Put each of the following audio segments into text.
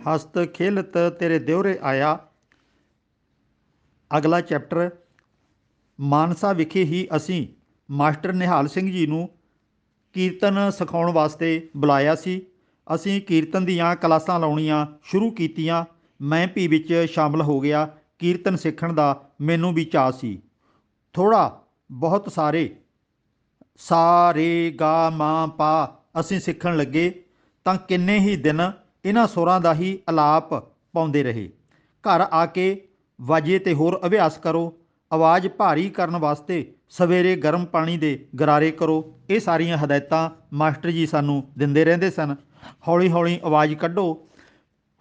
ਹਸਤ ਖੇਲਤ ਤੇਰੇ ਦਿਉਰੇ ਆਇਆ। ਅਗਲਾ ਚੈਪਟਰ। ਮਾਨਸਾ ਵਿਖੇ ਹੀ ਅਸੀਂ ਮਾਸਟਰ ਨਿਹਾਲ ਸਿੰਘ ਜੀ ਨੂੰ ਕੀਰਤਨ ਸਿਖਾਉਣ ਵਾਸਤੇ ਬੁਲਾਇਆ ਸੀ। ਅਸੀਂ ਕੀਰਤਨ ਦੀਆਂ ਕਲਾਸਾਂ ਲਾਉਣੀਆਂ ਸ਼ੁਰੂ ਕੀਤੀਆਂ। ਮੈਂ ਵੀ ਵਿੱਚ ਸ਼ਾਮਲ ਹੋ ਗਿਆ। ਕੀਰਤਨ ਸਿੱਖਣ ਦਾ ਮੈਨੂੰ ਵੀ ਚਾਅ ਸੀ। ਥੋੜ੍ਹਾ ਬਹੁਤ ਸਾਰੇ ਸਾ ਰੇ ਗਾ ਮਾਂ ਪਾ ਅਸੀਂ ਸਿੱਖਣ ਲੱਗੇ ਤਾਂ ਕਿੰਨੇ ਹੀ ਦਿਨ ਇਹਨਾਂ ਸੁਰਾਂ ਦਾ ਹੀ ਅਲਾਪ ਪਾਉਂਦੇ ਰਹੇ। ਘਰ ਆ ਕੇ ਵਾਜੇ ਤੇ ਹੋਰ ਅਭਿਆਸ ਕਰੋ। ਆਵਾਜ਼ ਭਾਰੀ ਕਰਨ ਵਾਸਤੇ ਸਵੇਰੇ ਗਰਮ ਪਾਣੀ ਦੇ ਗਰਾਰੇ ਕਰੋ। ਇਹ ਸਾਰੀਆਂ ਹਦਾਇਤਾਂ ਮਾਸਟਰ ਜੀ ਸਾਨੂੰ ਦਿੰਦੇ ਰਹਿੰਦੇ ਸਨ। ਹੌਲੀ ਹੌਲੀ ਆਵਾਜ਼ ਕੱਢੋ,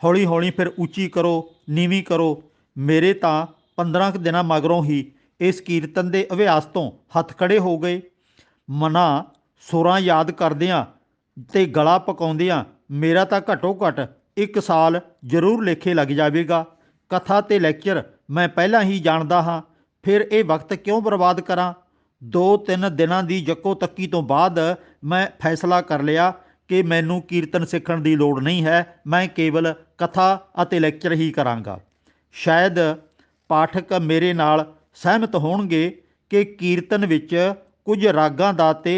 ਹੌਲੀ ਹੌਲੀ ਫਿਰ ਉੱਚੀ ਕਰੋ, ਨੀਵੀਂ ਕਰੋ। ਮੇਰੇ ਤਾਂ 15 ਕੁ ਦਿਨਾਂ ਮਗਰੋਂ ਹੀ ਇਸ ਕੀਰਤਨ ਦੇ ਅਭਿਆਸ ਤੋਂ ਹੱਥ ਖੜ੍ਹੇ ਹੋ ਗਏ। ਮਨਾਂ ਸੁਰਾਂ ਯਾਦ ਕਰਦਿਆਂ ਤੇ ਗਲਾ ਪਕਾਉਂਦਿਆਂ ਮੇਰਾ ਤਾਂ ਘੱਟੋ ਘੱਟ 1 ਸਾਲ ਜ਼ਰੂਰ ਲੇਖੇ ਲੱਗ ਜਾਵੇਗਾ। ਕਥਾ ਤੇ ਲੈਕਚਰ ਮੈਂ ਪਹਿਲਾਂ ਹੀ ਜਾਣਦਾ ਹਾਂ, ਫਿਰ ਇਹ ਵਕਤ ਕਿਉਂ ਬਰਬਾਦ ਕਰਾਂ। 2-3 ਦਿਨਾਂ ਦੀ ਜੱਕੋ ਤੱਕੀ ਤੋਂ ਬਾਅਦ ਮੈਂ ਫੈਸਲਾ ਕਰ ਲਿਆ ਕਿ ਮੈਨੂੰ ਕੀਰਤਨ ਸਿੱਖਣ ਦੀ ਲੋੜ ਨਹੀਂ ਹੈ। ਮੈਂ ਕੇਵਲ ਕਥਾ ਅਤੇ ਲੈਕਚਰ ਹੀ ਕਰਾਂਗਾ। ਸ਼ਾਇਦ ਪਾਠਕ ਮੇਰੇ ਨਾਲ ਸਹਿਮਤ ਹੋਣਗੇ ਕਿ ਕੀਰਤਨ ਵਿੱਚ ਕੁਝ ਰਾਗਾਂ ਦਾ ਤੇ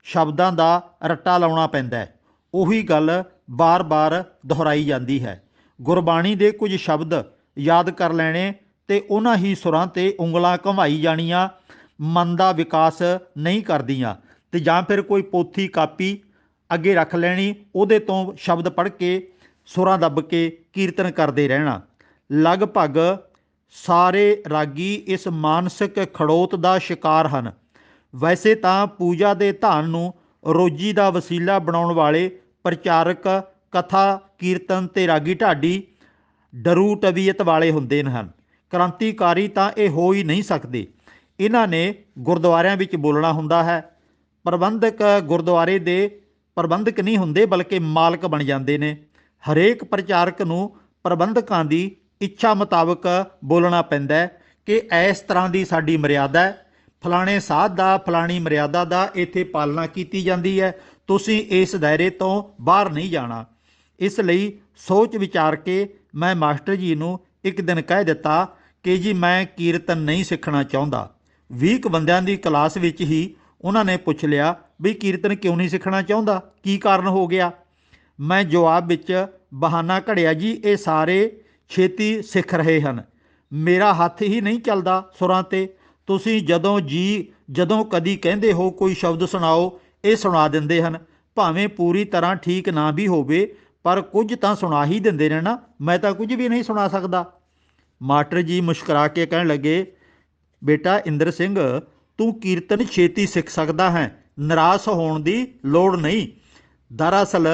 ਸ਼ਬਦਾਂ ਦਾ ਰੱਟਾ ਲਾਉਣਾ ਪੈਂਦਾ ਹੈ। ਉਹੀ ਗੱਲ ਬਾਰ-ਬਾਰ ਦੁਹਰਾਈ ਜਾਂਦੀ ਹੈ। ਗੁਰਬਾਣੀ ਦੇ ਕੁਝ ਸ਼ਬਦ ਯਾਦ ਕਰ ਲੈਣੇ ਤੇ ਉਹਨਾਂ ਹੀ ਸੁਰਾਂ 'ਤੇ ਉਂਗਲਾਂ ਘੁਮਾਈ ਜਾਣੀਆਂ ਮਨ ਦਾ ਵਿਕਾਸ ਨਹੀਂ ਕਰਦੀਆਂ। ਤੇ ਜਾਂ ਫਿਰ ਕੋਈ ਪੋਥੀ ਕਾਪੀ ਅੱਗੇ ਰੱਖ ਲੈਣੀ, ਉਹਦੇ ਤੋਂ ਸ਼ਬਦ ਪੜ੍ਹ ਕੇ ਸੁਰਾਂ ਦੱਬ ਕੇ ਕੀਰਤਨ ਕਰਦੇ ਰਹਿਣਾ। ਲਗਭਗ ਸਾਰੇ ਰਾਗੀ ਇਸ ਮਾਨਸਿਕ ਖੜੋਤ ਦਾ ਸ਼ਿਕਾਰ ਹਨ। ਵੈਸੇ ਤਾਂ ਪੂਜਾ ਦੇ ਧਾਨ ਨੂੰ ਰੋਜੀ ਦਾ ਵਸੀਲਾ ਬਣਾਉਣ ਵਾਲੇ ਪ੍ਰਚਾਰਕ ਕਥਾ, ਕੀਰਤਨ ਤੇ ਰਾਗੀ ਢਾਡੀ ਡਰੂ ਤਬੀਅਤ ਵਾਲੇ ਹੁੰਦੇ ਹਨ। ਕ੍ਰਾਂਤੀਕਾਰੀ ਤਾਂ ਇਹ ਹੋ ਹੀ ਨਹੀਂ ਸਕਦੇ। ਇਹਨਾਂ ਨੇ ਗੁਰਦੁਆਰਿਆਂ ਵਿੱਚ ਬੋਲਣਾ ਹੁੰਦਾ ਹੈ। ਪ੍ਰਬੰਧਕ ਗੁਰਦੁਆਰੇ ਦੇ ਪ੍ਰਬੰਧਕ ਨਹੀਂ ਹੁੰਦੇ, ਬਲਕਿ ਮਾਲਕ ਬਣ ਜਾਂਦੇ ਨੇ। ਹਰੇਕ ਪ੍ਰਚਾਰਕ ਨੂੰ ਪ੍ਰਬੰਧਕਾਂ ਦੀ ਇੱਛਾ ਮੁਤਾਬਕ ਬੋਲਣਾ ਪੈਂਦਾ ਕਿ ਇਸ ਤਰ੍ਹਾਂ ਦੀ ਸਾਡੀ ਮਰਿਆਦਾ ਹੈ, ਫਲਾਣੇ ਸਾਧ ਦਾ, ਫਲਾਣੀ ਮਰਿਆਦਾ ਦਾ ਇੱਥੇ ਪਾਲਣਾ ਕੀਤੀ ਜਾਂਦੀ ਹੈ, ਤੁਸੀਂ ਇਸ ਦਾਇਰੇ ਤੋਂ ਬਾਹਰ ਨਹੀਂ ਜਾਣਾ। ਇਸ ਲਈ ਸੋਚ ਵਿਚਾਰ ਕੇ ਮੈਂ ਮਾਸਟਰ ਜੀ ਨੂੰ ਇੱਕ ਦਿਨ ਕਹਿ ਦਿੱਤਾ ਕਿ ਜੀ ਮੈਂ ਕੀਰਤਨ ਨਹੀਂ ਸਿੱਖਣਾ ਚਾਹੁੰਦਾ। 20 ਕੁ ਬੰਦਿਆਂ ਦੀ ਕਲਾਸ ਵਿੱਚ ਹੀ ਉਹਨਾਂ ਨੇ ਪੁੱਛ ਲਿਆ ਵੀ ਕੀਰਤਨ ਕਿਉਂ ਨਹੀਂ ਸਿੱਖਣਾ ਚਾਹੁੰਦਾ, ਕੀ ਕਾਰਨ ਹੋ ਗਿਆ। ਮੈਂ ਜਵਾਬ ਵਿੱਚ ਬਹਾਨਾ ਘੜਿਆ, ਜੀ ਇਹ ਸਾਰੇ ਛੇਤੀ ਸਿੱਖ ਰਹੇ ਹਨ, ਮੇਰਾ ਹੱਥ ਹੀ ਨਹੀਂ ਚੱਲਦਾ ਸੁਰਾਂ 'ਤੇ। ਤੁਸੀਂ ਜਦੋਂ ਕਦੀ ਕਹਿੰਦੇ ਹੋ ਕੋਈ ਸ਼ਬਦ ਸੁਣਾਓ, ਇਹ ਸੁਣਾ ਦਿੰਦੇ ਹਨ। ਭਾਵੇਂ ਪੂਰੀ ਤਰ੍ਹਾਂ ਠੀਕ ਨਾ ਵੀ ਹੋਵੇ, ਪਰ ਕੁਝ ਤਾਂ ਸੁਣਾ ਹੀ ਦਿੰਦੇ ਨੇ ਨਾ। ਮੈਂ ਤਾਂ ਕੁਝ ਵੀ ਨਹੀਂ ਸੁਣਾ ਸਕਦਾ। ਮਾਸਟਰ ਜੀ ਮੁਸਕਰਾ ਕੇ ਕਹਿਣ ਲੱਗੇ, ਬੇਟਾ ਇੰਦਰ ਸਿੰਘ, ਤੂੰ ਕੀਰਤਨ ਛੇਤੀ ਸਿੱਖ ਸਕਦਾ ਹੈ, ਨਿਰਾਸ਼ ਹੋਣ ਦੀ ਲੋੜ ਨਹੀਂ। ਦਰਅਸਲ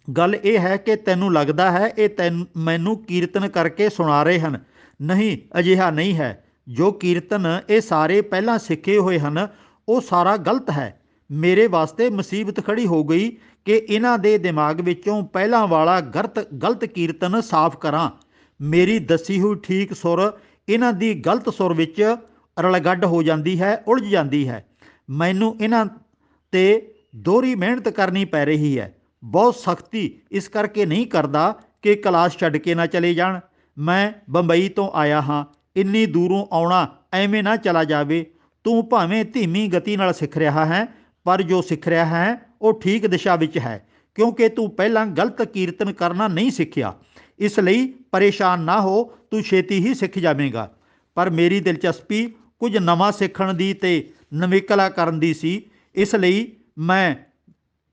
ਗੱਲ ਇਹ ਹੈ ਕਿ ਤੈਨੂੰ ਲੱਗਦਾ ਹੈ ਇਹ ਮੈਨੂੰ ਕੀਰਤਨ ਕਰਕੇ ਸੁਣਾ ਰਹੇ ਹਨ। ਨਹੀਂ, ਅਜਿਹਾ ਨਹੀਂ ਹੈ। ਜੋ ਕੀਰਤਨ ਇਹ ਸਾਰੇ ਪਹਿਲਾਂ ਸਿੱਖੇ ਹੋਏ ਹਨ, ਉਹ ਸਾਰਾ ਗਲਤ ਹੈ। ਮੇਰੇ ਵਾਸਤੇ ਮੁਸੀਬਤ ਖੜੀ ਹੋ ਗਈ ਕਿ ਇਹਨਾਂ ਦੇ ਦਿਮਾਗ ਵਿੱਚੋਂ ਪਹਿਲਾਂ ਵਾਲਾ ਗਲਤ ਕੀਰਤਨ ਸਾਫ਼ ਕਰਾਂ। ਮੇਰੀ ਦੱਸੀ ਹੋਈ ਠੀਕ ਸੁਰ ਇਹਨਾਂ ਦੀ ਗਲਤ ਸੁਰ ਵਿੱਚ ਰਲਗੱਡ ਹੋ ਜਾਂਦੀ ਹੈ, ਉਲਝ ਜਾਂਦੀ ਹੈ। ਮੈਨੂੰ ਇਹਨਾਂ 'ਤੇ ਦੋਹਰੀ ਮਿਹਨਤ ਕਰਨੀ ਪੈ ਰਹੀ ਹੈ। ਬਹੁਤ ਸਖਤੀ ਇਸ ਕਰਕੇ ਨਹੀਂ ਕਰਦਾ ਕਿ ਕਲਾਸ ਛੱਡ ਕੇ ਨਾ ਚਲੇ ਜਾਣ। ਮੈਂ ਬੰਬਈ ਤੋਂ ਆਇਆ ਹਾਂ, ਇੰਨੀ ਦੂਰੋਂ ਆਉਣਾ ਐਵੇਂ ਨਾ ਚਲਾ ਜਾਵੇ। ਤੂੰ ਭਾਵੇਂ ਧੀਮੀ ਗਤੀ ਨਾਲ ਸਿੱਖ ਰਿਹਾ ਹੈ, ਪਰ ਜੋ ਸਿੱਖ ਰਿਹਾ ਹੈ ਉਹ ਠੀਕ ਦਿਸ਼ਾ ਵਿੱਚ ਹੈ, ਕਿਉਂਕਿ ਤੂੰ ਪਹਿਲਾਂ ਗਲਤ ਕੀਰਤਨ ਕਰਨਾ ਨਹੀਂ ਸਿੱਖਿਆ। ਇਸ ਲਈ ਪਰੇਸ਼ਾਨ ਨਾ ਹੋ, ਤੂੰ ਛੇਤੀ ਹੀ ਸਿੱਖ ਜਾਵੇਂਗਾ। ਪਰ ਮੇਰੀ ਦਿਲਚਸਪੀ ਕੁਝ ਨਵਾਂ ਸਿੱਖਣ ਦੀ ਤੇ ਨਵੇਕਲਾ ਕਰਨ ਦੀ ਸੀ। ਇਸ ਲਈ ਮੈਂ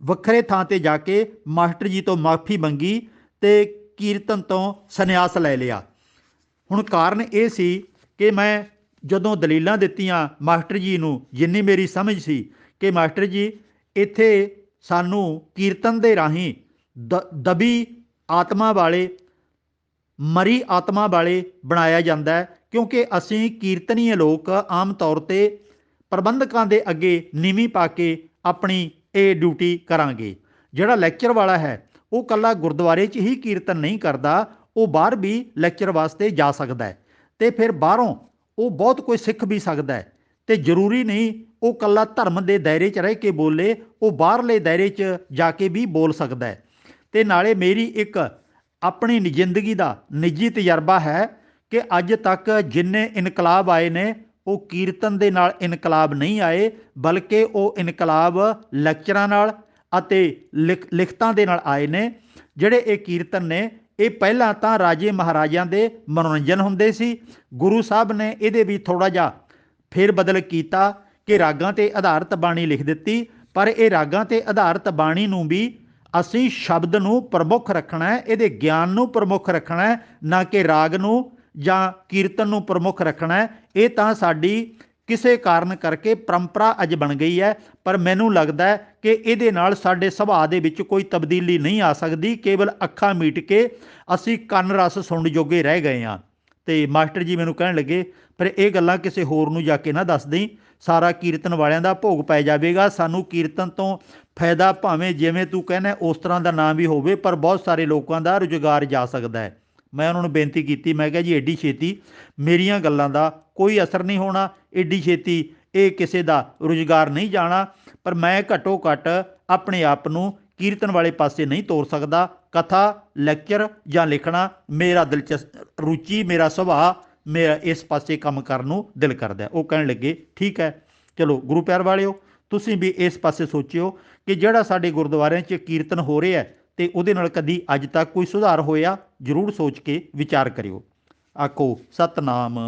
ਵੱਖਰੇ ਥਾਂ 'ਤੇ ਜਾ ਕੇ ਮਾਸਟਰ ਜੀ ਤੋਂ ਮਾਫੀ ਮੰਗੀ ਤੇ ਕੀਰਤਨ ਤੋਂ ਸੰਨਿਆਸ ਲੈ ਲਿਆ। ਹੁਣ ਕਾਰਨ ਇਹ ਸੀ ਕਿ ਮੈਂ ਜਦੋਂ ਦਲੀਲਾਂ ਦਿੱਤੀਆਂ ਮਾਸਟਰ ਜੀ ਨੂੰ, ਜਿੰਨੀ ਮੇਰੀ ਸਮਝ ਸੀ ਕਿ ਮਾਸਟਰ ਜੀ ਇੱਥੇ ਸਾਨੂੰ ਕੀਰਤਨ ਦੇ ਰਾਹੀਂ ਦਬੀ ਆਤਮਾ ਵਾਲੇ, ਮਰੀ ਆਤਮਾ ਵਾਲੇ ਬਣਾਇਆ ਜਾਂਦਾ ਹੈ, ਕਿਉਂਕਿ ਅਸੀਂ ਕੀਰਤਨੀਏ ਲੋਕ ਆਮ ਤੌਰ 'ਤੇ ਪ੍ਰਬੰਧਕਾਂ ਦੇ ਅੱਗੇ ਨੀਵੀਂ ਪਾ ਕੇ ਆਪਣੀ ਇਹ ਡਿਊਟੀ ਕਰਾਂਗੇ। ਜਿਹੜਾ ਲੈਕਚਰ ਵਾਲਾ ਹੈ ਉਹ ਇਕੱਲਾ ਗੁਰਦੁਆਰੇ 'ਚ ਹੀ ਕੀਰਤਨ ਨਹੀਂ ਕਰਦਾ, ਉਹ ਬਾਹਰ ਵੀ ਲੈਕਚਰ ਵਾਸਤੇ ਜਾ ਸਕਦਾ ਹੈ ਅਤੇ ਫਿਰ ਬਾਹਰੋਂ ਉਹ ਬਹੁਤ ਕੁਝ ਸਿੱਖ ਵੀ ਸਕਦਾ ਹੈ। ਅਤੇ ਜ਼ਰੂਰੀ ਨਹੀਂ ਉਹ ਇਕੱਲਾ ਧਰਮ ਦੇ ਦਾਇਰੇ 'ਚ ਰਹਿ ਕੇ ਬੋਲੇ, ਉਹ ਬਾਹਰਲੇ ਦਾਇਰੇ 'ਚ ਜਾ ਕੇ ਵੀ ਬੋਲ ਸਕਦਾ ਹੈ। ਅਤੇ ਨਾਲੇ ਮੇਰੀ ਇੱਕ ਆਪਣੀ ਜ਼ਿੰਦਗੀ ਦਾ ਨਿੱਜੀ ਤਜਰਬਾ ਹੈ ਕਿ ਅੱਜ ਤੱਕ ਜਿੰਨੇ ਇਨਕਲਾਬ ਆਏ ਨੇ ਉਹ ਕੀਰਤਨ ਦੇ ਨਾਲ ਇਨਕਲਾਬ ਨਹੀਂ ਆਏ, ਬਲਕਿ ਉਹ ਇਨਕਲਾਬ ਲੈਕਚਰਾਂ ਨਾਲ ਅਤੇ ਲਿਖਤਾਂ ਦੇ ਨਾਲ ਆਏ ਨੇ। ਜਿਹੜੇ ਇਹ ਕੀਰਤਨ ਨੇ ਇਹ ਪਹਿਲਾਂ ਤਾਂ ਰਾਜੇ ਮਹਾਰਾਜਿਆਂ ਦੇ ਮਨੋਰੰਜਨ ਹੁੰਦੇ ਸੀ। ਗੁਰੂ ਸਾਹਿਬ ਨੇ ਇਹਦੇ ਵੀ ਥੋੜ੍ਹਾ ਜਿਹਾ ਫੇਰ ਬਦਲ ਕੀਤਾ ਕਿ ਰਾਗਾਂ 'ਤੇ ਆਧਾਰਿਤ ਬਾਣੀ ਲਿਖ ਦਿੱਤੀ, ਪਰ ਇਹ ਰਾਗਾਂ 'ਤੇ ਆਧਾਰਿਤ ਬਾਣੀ ਨੂੰ ਵੀ ਅਸੀਂ ਸ਼ਬਦ ਨੂੰ ਪ੍ਰਮੁੱਖ ਰੱਖਣਾ ਹੈ, ਇਹਦੇ ਗਿਆਨ ਨੂੰ ਪ੍ਰਮੁੱਖ ਰੱਖਣਾ ਹੈ, ਨਾ ਕਿ ਰਾਗ ਨੂੰ ਜਾਂ ਕੀਰਤਨ ਨੂੰ ਪ੍ਰਮੁੱਖ ਰੱਖਣਾ ਹੈ। ਇਹ ਤਾਂ ਸਾਡੀ ਕਿਸੇ ਕਾਰਨ ਕਰਕੇ ਪਰੰਪਰਾ ਅੱਜ ਬਣ ਗਈ ਹੈ, ਪਰ ਮੈਨੂੰ ਲੱਗਦਾ ਹੈ ਕਿ ਇਹਦੇ ਨਾਲ ਸਾਡੇ ਸੁਭਾਅ ਦੇ ਵਿੱਚ ਕੋਈ ਤਬਦੀਲੀ ਨਹੀਂ ਆ ਸਕਦੀ। ਕੇਵਲ ਅੱਖਾਂ ਮੀਟ ਕੇ ਅਸੀਂ ਕੰਨ ਰਸ ਸੁਣਨ ਜੋਗੇ ਰਹਿ ਗਏ ਹਾਂ। ਅਤੇ ਮਾਸਟਰ ਜੀ ਮੈਨੂੰ ਕਹਿਣ ਲੱਗੇ, ਪਰ ਇਹ ਗੱਲਾਂ ਕਿਸੇ ਹੋਰ ਨੂੰ ਜਾ ਕੇ ਨਾ ਦੱਸ ਦੇਈਂ, ਸਾਰਾ ਕੀਰਤਨ ਵਾਲਿਆਂ ਦਾ ਭੋਗ ਪੈ ਜਾਵੇਗਾ। ਸਾਨੂੰ ਕੀਰਤਨ ਤੋਂ ਫਾਇਦਾ ਭਾਵੇਂ ਜਿਵੇਂ ਤੂੰ ਕਹਿੰਦਾ ਉਸ ਤਰ੍ਹਾਂ ਦਾ ਨਾ ਵੀ ਹੋਵੇ, ਪਰ ਬਹੁਤ ਸਾਰੇ ਲੋਕਾਂ ਦਾ ਰੁਜ਼ਗਾਰ ਜਾ ਸਕਦਾ ਹੈ। ਮੈਂ ਉਹਨਾਂ ਨੂੰ ਬੇਨਤੀ ਕੀਤੀ, ਮੈਂ ਕਿਹਾ ਜੀ ਐਡੀ ਛੇਤੀ ਮੇਰੀਆਂ ਗੱਲਾਂ ਦਾ ਕੋਈ ਅਸਰ ਨਹੀਂ ਹੋਣਾ, ਐਡੀ ਛੇਤੀ ਇਹ ਕਿਸੇ ਦਾ ਰੁਜ਼ਗਾਰ ਨਹੀਂ ਜਾਣਾ, ਪਰ ਮੈਂ ਘੱਟੋ ਘੱਟ ਆਪਣੇ ਆਪ ਨੂੰ ਕੀਰਤਨ ਵਾਲੇ ਪਾਸੇ ਨਹੀਂ ਤੋਰ ਸਕਦਾ। ਕਥਾ, ਲੈਕਚਰ ਜਾਂ ਲਿਖਣਾ ਮੇਰਾ ਰੁਚੀ, ਮੇਰਾ ਸੁਭਾਅ, ਮੇਰਾ ਇਸ ਪਾਸੇ ਕੰਮ ਕਰਨ ਨੂੰ ਦਿਲ ਕਰਦਾ। ਉਹ ਕਹਿਣ ਲੱਗੇ ਠੀਕ ਹੈ, ਚਲੋ ਗੁਰੂ ਪਿਆਰ ਵਾਲਿਓ ਤੁਸੀਂ ਵੀ ਇਸ ਪਾਸੇ ਸੋਚਿਓ ਕਿ ਜਿਹੜਾ ਸਾਡੇ ਗੁਰਦੁਆਰਿਆਂ 'ਚ ਕੀਰਤਨ ਹੋ ਰਿਹਾ ਅਤੇ ਉਹਦੇ ਨਾਲ ਕਦੀ ਅੱਜ ਤੱਕ ਕੋਈ ਸੁਧਾਰ ਹੋਇਆ, ਜ਼ਰੂਰ ਸੋਚ ਕੇ ਵਿਚਾਰ ਕਰਿਓ। ਆਖੋ ਸਤਿਨਾਮ।